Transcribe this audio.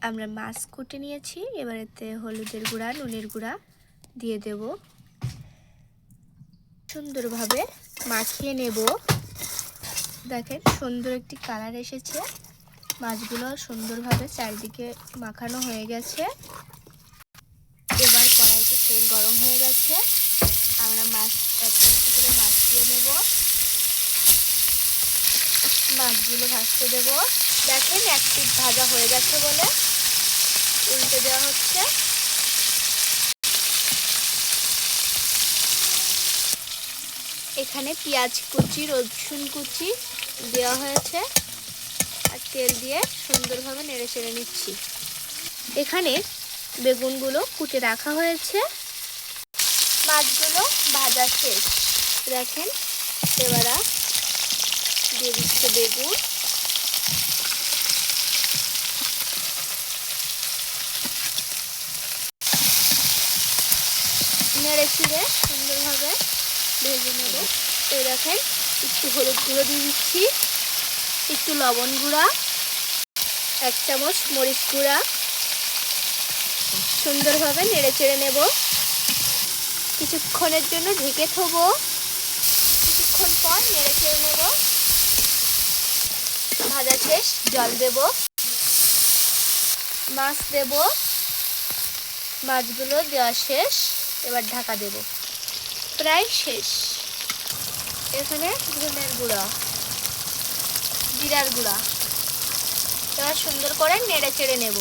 আমরা মাছ কুটে নিয়েছি। এবার এতে হলুদের গুঁড়া, নুনের গুঁড়া দিয়ে দেব। সুন্দরভাবে মাখিয়ে নেব। দেখেন সুন্দর একটি কালার এসেছে। মাছগুলো সুন্দরভাবে চারিদিকে মাখানো হয়ে গেছে। এবার কড়াইতে তেল গরম হয়ে গেছে। আমরা মাছ একটা করে মাছ দিয়ে নেব। মাছগুলো ভাজতে দেব। দেখেন এক পিঠ ভাজা হয়ে গেছে বলে উল্টে দেওয়া হচ্ছে। এখানে পেঁয়াজ কুচি, রসুন কুচি দেওয়া হয়েছে আর তেল দিয়ে সুন্দরভাবে নেড়ে চেড়ে নিচ্ছি। এখানে বেগুনগুলো কুটে রাখা হয়েছে। মাছগুলো ভাজা শেষ। দেখেন এবার দিয়ে দিচ্ছে বেগুন। নেড়ে চিড়ে সুন্দরভাবে ভেজে নেব। এই দেখেন একটু হলুদ গুঁড়ো দিয়ে দিচ্ছি, একটু লবণ গুঁড়া, 1 চামচ মরিচ গুঁড়া। সুন্দরভাবে নেড়ে চেড়ে নেব। কিছুক্ষণের জন্য ঢেকে থবো। কিছুক্ষণ পর নেড়ে চেড়ে নেব। ভাজা শেষ, জল দেব, মাছ দেব। মাছগুলো দেওয়া শেষ। এবার ঢাকা দেব। প্রায় শেষ। এখানে ধনের গুঁড়া, জিরার গুঁড়া। এবার সুন্দর করে নেড়ে চেড়ে নেব।